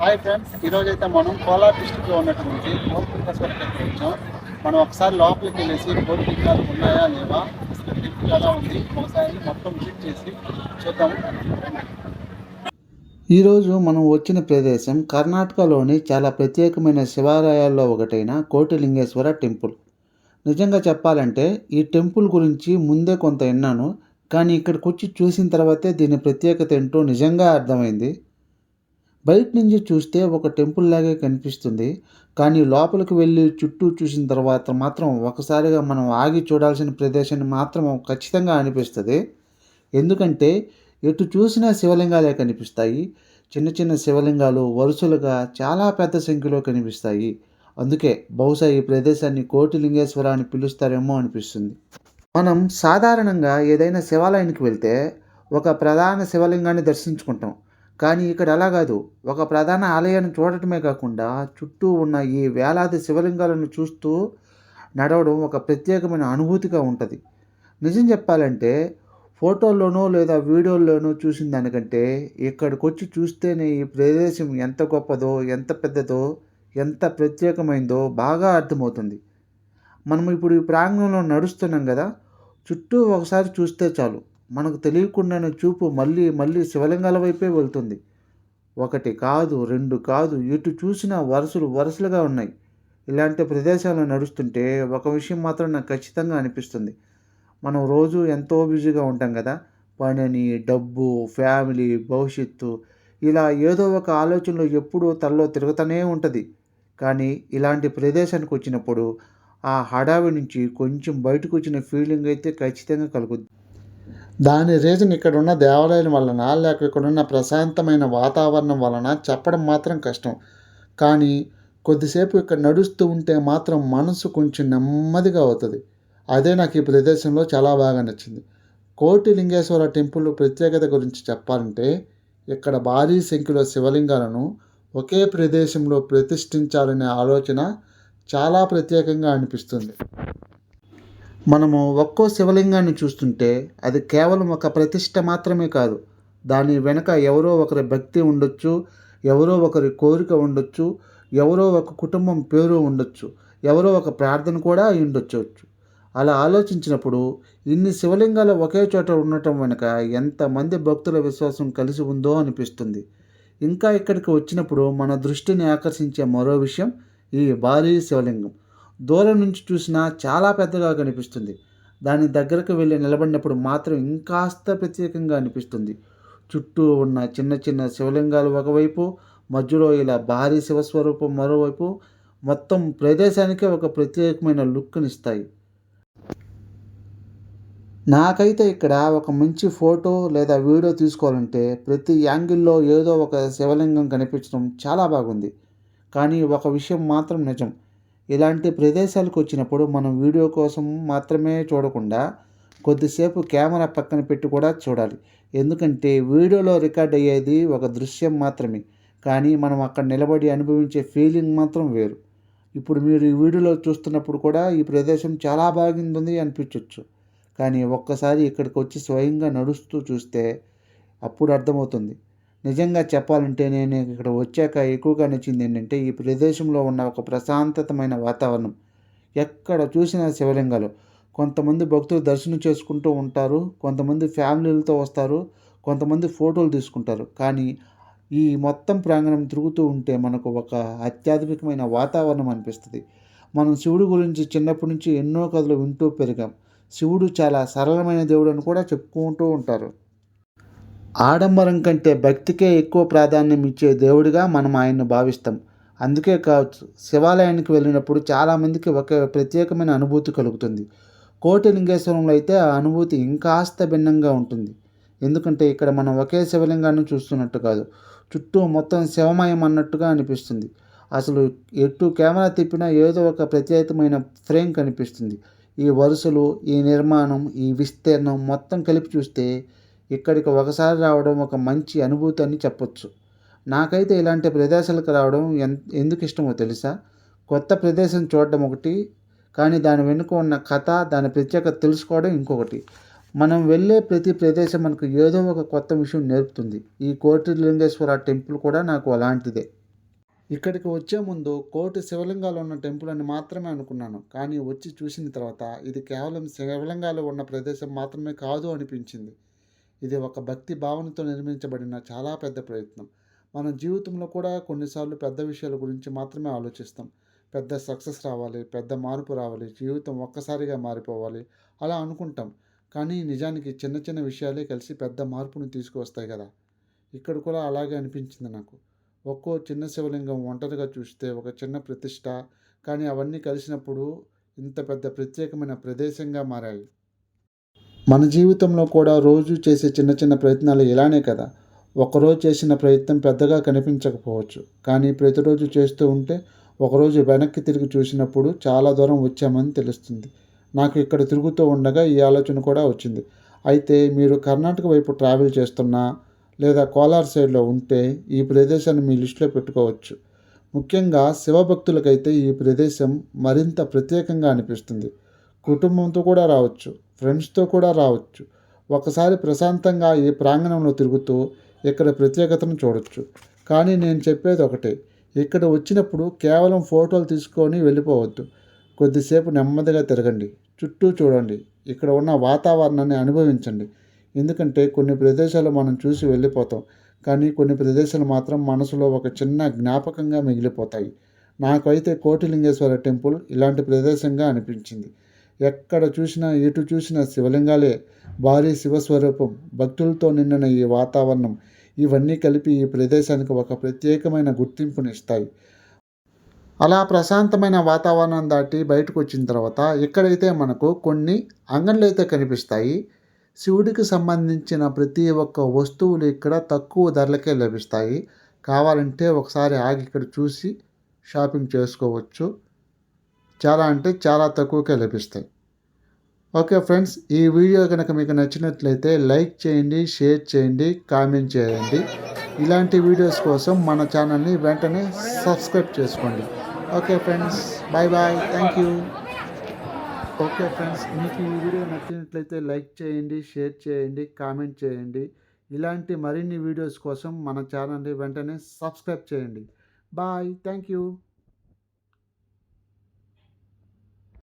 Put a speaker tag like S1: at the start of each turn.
S1: Hi friends, ఈరోజైతే మనం కోలార్ డిస్టిక్లో ఉన్నటువంటి కోటిలింగేశ్వర టెంపుల్ వచ్చాం. మనం ఒకసారి లోపలికి వెళ్ళేసి కోటిలింగాలు ఉన్నాయా లేవా, అసలు టెంపుల్ ఎలా ఉంది ఒకసారి మొత్తం విజిట్ చేసి చూద్దాము. ఈరోజు మనం వచ్చిన ప్రదేశం కర్ణాటకలోని చాలా ప్రత్యేకమైన శివాలయాల్లో ఒకటైన కోటిలింగేశ్వర టెంపుల్. నిజంగా చెప్పాలంటే ఈ టెంపుల్ గురించి ముందే కొంత విన్నాను, కానీ ఇక్కడికి వచ్చి చూసిన తర్వాతే దీని ప్రత్యేకత ఏంటో నిజంగా అర్థమైంది. బయట నుంచి చూస్తే ఒక టెంపుల్ లాగే కనిపిస్తుంది, కానీ లోపలికి వెళ్ళి చుట్టూ చూసిన తర్వాత మాత్రం ఒకసారిగా మనం ఆగి చూడాల్సిన ప్రదేశాన్ని మాత్రం ఖచ్చితంగా అనిపిస్తుంది. ఎందుకంటే ఎటు చూసినా శివలింగాలే కనిపిస్తాయి. చిన్న చిన్న శివలింగాలు వరుసలుగా చాలా పెద్ద సంఖ్యలో కనిపిస్తాయి. అందుకే బహుశా ఈ ప్రదేశాన్ని కోటిలింగేశ్వర అని పిలుస్తారేమో అనిపిస్తుంది. మనం సాధారణంగా ఏదైనా శివాలయానికి వెళ్తే ఒక ప్రధాన శివలింగాన్ని దర్శించుకుంటాం. కానీ ఇక్కడ అలా కాదు. ఒక ప్రధాన ఆలయాన్ని చూడటమే కాకుండా చుట్టూ ఉన్న ఈ వేలాది శివలింగాలను చూస్తూ నడవడం ఒక ప్రత్యేకమైన అనుభూతిగా ఉంటుంది. నిజం చెప్పాలంటే ఫోటోల్లోనో లేదా వీడియోల్లోనో చూసిన దానికంటే ఇక్కడికి వచ్చి చూస్తేనే ఈ ప్రదేశం ఎంత గొప్పదో, ఎంత పెద్దదో, ఎంత ప్రత్యేకమైందో బాగా అర్థమవుతుంది. మనం ఇప్పుడు ఈ ప్రాంగణంలో నడుస్తున్నాం కదా, చుట్టూ ఒకసారి చూస్తే చాలు మనకు తెలియకుండానే చూపు మళ్ళీ మళ్ళీ శివలింగాల వైపే వెళ్తుంది. ఒకటి కాదు, రెండు కాదు, ఎటు చూసినా వరుసలు వరుసలుగా ఉన్నాయి. ఇలాంటి ప్రదేశాల్లో నడుస్తుంటే ఒక విషయం మాత్రం నాకు ఖచ్చితంగా అనిపిస్తుంది. మనం రోజు ఎంతో బిజీగా ఉంటాం కదా, పనిని, డబ్బు, ఫ్యామిలీ, భవిష్యత్తు, ఇలా ఏదో ఒక ఆలోచనలో ఎప్పుడూ తలలో తిరుగుతూనే ఉంటుంది. కానీ ఇలాంటి ప్రదేశానికి వచ్చినప్పుడు ఆ హడావి నుంచి కొంచెం బయటకు వచ్చిన ఫీలింగ్ అయితే ఖచ్చితంగా కలుగుద్ది. దాని రీజన్ ఇక్కడున్న దేవాలయం వలన, లేక ఇక్కడున్న ప్రశాంతమైన వాతావరణం వలన చెప్పడం మాత్రం కష్టం. కానీ కొద్దిసేపు ఇక్కడ నడుస్తూ ఉంటే మాత్రం మనసు కొంచెం నెమ్మదిగా అవుతుంది. అదే నాకు ఈ ప్రదేశంలో చాలా బాగా నచ్చింది. కోటిలింగేశ్వర టెంపుల్ ప్రత్యేకత గురించి చెప్పాలంటే ఇక్కడ భారీ సంఖ్యలో శివలింగాలను ఒకే ప్రదేశంలో ప్రతిష్ఠించాలనే ఆలోచన చాలా ప్రత్యేకంగా అనిపిస్తుంది. మనము ఒక్కో శివలింగాన్ని చూస్తుంటే అది కేవలం ఒక ప్రతిష్ట మాత్రమే కాదు. దాని వెనక ఎవరో ఒకరి భక్తి ఉండొచ్చు, ఎవరో ఒకరి కోరిక ఉండొచ్చు, ఎవరో ఒక కుటుంబం పేరు ఉండొచ్చు, ఎవరో ఒక ప్రార్థన కూడా అయి ఉండొచ్చు. అలా ఆలోచించినప్పుడు ఇన్ని శివలింగాలు ఒకే చోట ఉండటం వెనుక ఎంతమంది భక్తుల విశ్వాసం కలిసి ఉందో అనిపిస్తుంది. ఇంకా ఇక్కడికి వచ్చినప్పుడు మన దృష్టిని ఆకర్షించే మరో విషయం ఈ భారీ శివలింగం. దూరం నుంచి చూసినా చాలా పెద్దగా కనిపిస్తుంది. దాని దగ్గరకు వెళ్ళి నిలబడినప్పుడు మాత్రం ఇంకాస్త ప్రత్యేకంగా అనిపిస్తుంది. చుట్టూ ఉన్న చిన్న చిన్న శివలింగాలు ఒకవైపు, మధ్యలో ఇలా భారీ శివస్వరూపం మరోవైపు, మొత్తం ప్రదేశానికే ఒక ప్రత్యేకమైన లుక్నిస్తాయి. నాకైతే ఇక్కడ ఒక మంచి ఫోటో లేదా వీడియో తీసుకోవాలంటే ప్రతి యాంగిల్లో ఏదో ఒక శివలింగం కనిపించడం చాలా బాగుంది. కానీ ఒక విషయం మాత్రం నిజం. ఇలాంటి ప్రదేశాలకు వచ్చినప్పుడు మనం వీడియో కోసం మాత్రమే చూడకుండా కొద్దిసేపు కెమెరా పక్కన పెట్టి కూడా చూడాలి. ఎందుకంటే వీడియోలో రికార్డ్ అయ్యేది ఒక దృశ్యం మాత్రమే, కానీ మనం అక్కడ నిలబడి అనుభవించే ఫీలింగ్ మాత్రం వేరు. ఇప్పుడు మీరు ఈ వీడియోలో చూస్తున్నప్పుడు కూడా ఈ ప్రదేశం చాలా బాగుంది అనిపించవచ్చు. కానీ ఒక్కసారి ఇక్కడికి వచ్చి స్వయంగా నడుస్తూ చూస్తే అప్పుడు అర్థమవుతుంది. నిజంగా చెప్పాలంటే నేను ఇక్కడ వచ్చాక ఎక్కువగా నచ్చింది ఏంటంటే ఈ ప్రదేశంలో ఉన్న ఒక ప్రశాంతతమైన వాతావరణం. ఎక్కడ చూసినా శివలింగాలు. కొంతమంది భక్తులు దర్శనం చేసుకుంటూ ఉంటారు, కొంతమంది ఫ్యామిలీలతో వస్తారు, కొంతమంది ఫోటోలు తీసుకుంటారు. కానీ ఈ మొత్తం ప్రాంగణం తిరుగుతూ ఉంటే మనకు ఒక ఆధ్యాత్మికమైన వాతావరణం అనిపిస్తుంది. మనం శివుడి గురించి చిన్నప్పటి నుంచి ఎన్నో కథలు వింటూ పెరిగాం. శివుడు చాలా సరళమైన దేవుడు అని కూడా చెప్పుకుంటూ ఉంటారు. ఆడంబరం కంటే భక్తికే ఎక్కువ ప్రాధాన్యం ఇచ్చే దేవుడిగా మనం ఆయన్ను భావిస్తాం. అందుకే కావచ్చు శివాలయానికి వెళ్ళినప్పుడు చాలామందికి ఒక ప్రత్యేకమైన అనుభూతి కలుగుతుంది. కోటిలింగేశ్వరంలో అయితే ఆ అనుభూతి ఇంకాస్త భిన్నంగా ఉంటుంది. ఎందుకంటే ఇక్కడ మనం ఒకే శివలింగాన్ని చూస్తున్నట్టు కాదు, చుట్టూ మొత్తం శివమయం అన్నట్టుగా అనిపిస్తుంది. అసలు ఎటు కెమెరా తిప్పినా ఏదో ఒక ప్రత్యేకమైన ఫ్రేమ్ కనిపిస్తుంది. ఈ వరుసలు, ఈ నిర్మాణం, ఈ విస్తీర్ణం మొత్తం కలిపి చూస్తే ఇక్కడికి ఒకసారి రావడం ఒక మంచి అనుభూతి అని చెప్పొచ్చు. నాకైతే ఇలాంటి ప్రదేశాలకు రావడం ఎందుకు ఇష్టమో తెలుసా? కొత్త ప్రదేశం చూడడం ఒకటి, కానీ దాని వెనుక ఉన్న కథ, దాని ప్రత్యేకత తెలుసుకోవడం ఇంకొకటి. మనం వెళ్ళే ప్రతి ప్రదేశం మనకు ఏదో ఒక కొత్త విషయం నేర్పుతుంది. ఈ కోటిలింగేశ్వర టెంపుల్ కూడా నాకు అలాంటిదే. ఇక్కడికి వచ్చే ముందు కోటి శివలింగాలు ఉన్న టెంపుల్ అని మాత్రమే అనుకున్నాను. కానీ వచ్చి చూసిన తర్వాత ఇది కేవలం శివలింగాలు ఉన్న ప్రదేశం మాత్రమే కాదు అనిపించింది. ఇది ఒక భక్తి భావనతో నిర్మించబడిన చాలా పెద్ద ప్రయత్నం. మన జీవితంలో కూడా కొన్నిసార్లు పెద్ద విషయాల గురించి మాత్రమే ఆలోచిస్తాం. పెద్ద సక్సెస్ రావాలి, పెద్ద మార్పు రావాలి, జీవితం ఒక్కసారిగా మారిపోవాలి అలా అనుకుంటాం. కానీ నిజానికి చిన్న చిన్న విషయాలే కలిసి పెద్ద మార్పుని తీసుకువస్తాయి కదా! ఇక్కడ కూడా అలాగే అనిపించింది నాకు. ఒక్కో చిన్న శివలింగం ఒంటరిగా చూస్తే ఒక చిన్న ప్రతిష్ట, కానీ అవన్నీ కలిసినప్పుడు ఇంత పెద్ద ప్రత్యేకమైన ప్రదేశంగా మారాయి. మన జీవితంలో కూడా రోజు చేసే చిన్న చిన్న ప్రయత్నాలు ఇలానే కదా! ఒకరోజు చేసిన ప్రయత్నం పెద్దగా కనిపించకపోవచ్చు. కానీ ప్రతిరోజు చేస్తూ ఉంటే ఒకరోజు వెనక్కి తిరిగి చూసినప్పుడు చాలా దూరం వచ్చామని తెలుస్తుంది. నాకు ఇక్కడ తిరుగుతూ ఉండగా ఈ ఆలోచన కూడా వచ్చింది. అయితే మీరు కర్ణాటక వైపు ట్రావెల్ చేస్తున్నా లేదా కోలార్ సైడ్‌లో ఉంటే ఈ ప్రదేశాన్ని మీ లిస్ట్‌లో పెట్టుకోవచ్చు. ముఖ్యంగా శివభక్తులకైతే ఈ ప్రదేశం మరింత ప్రత్యేకంగా అనిపిస్తుంది. కుటుంబంతో కూడా రావచ్చు, ఫ్రెండ్స్‌తో కూడా రావచ్చు. ఒకసారి ప్రశాంతంగా ఈ ప్రాంగణంలో తిరుగుతూ ఇక్కడ ప్రత్యేకతను చూడొచ్చు. కానీ నేను చెప్పేది ఒకటే, ఇక్కడ వచ్చినప్పుడు కేవలం ఫోటోలు తీసుకొని వెళ్ళిపోవద్దు. కొద్దిసేపు నెమ్మదిగా తిరగండి, చుట్టూ చూడండి, ఇక్కడ ఉన్న వాతావరణాన్ని అనుభవించండి. ఎందుకంటే కొన్ని ప్రదేశాలు మనం చూసి వెళ్ళిపోతాం. కానీ కొన్ని ప్రదేశాలు మాత్రం మనసులో ఒక చిన్న జ్ఞాపకంగా మిగిలిపోతాయి. నాకైతే కోటిలింగేశ్వర టెంపుల్ ఇలాంటి ప్రదేశంగా అనిపించింది. ఎక్కడ చూసినా ఎటు చూసినా శివలింగాలే, భారీ శివస్వరూపం, భక్తులతో నిండిన ఈ వాతావరణం ఇవన్నీ కలిపి ఈ ప్రదేశానికి ఒక ప్రత్యేకమైన గుర్తింపునిస్తాయి. అలా ప్రశాంతమైన వాతావరణం దాటి బయటకు వచ్చిన తర్వాత ఇక్కడైతే మనకు కొన్ని అంగళ్ళు అయితే కనిపిస్తాయి. శివుడికి సంబంధించిన ప్రతి ఒక్క వస్తువులు ఇక్కడ తక్కువ ధరలకే లభిస్తాయి. కావాలంటే ఒకసారి ఆగి ఇక్కడ చూసి షాపింగ్ చేసుకోవచ్చు. చాలా అంటే చాలా తక్కువకే లభిస్తాయి. ఓకే ఫ్రెండ్స్, ఈ వీడియో కనుక మీకు నచ్చినట్లయితే లైక్ చేయండి, షేర్ చేయండి, కామెంట్ చేయండి. ఇలాంటి వీడియోస్ కోసం మన ఛానల్ని వెంటనే సబ్స్క్రైబ్ చేసుకోండి. Okay friends, bye bye, thank you. Okay friends, మీకు ఈ వీడియో నచ్చినట్లయితే లైక్ చేయండి, షేర్ చేయండి, కామెంట్ చేయండి. ఇలాంటి మరిన్ని వీడియోస్ కోసం మన ఛానల్ని వెంటనే సబ్స్క్రైబ్ చేయండి. Bye, thank you.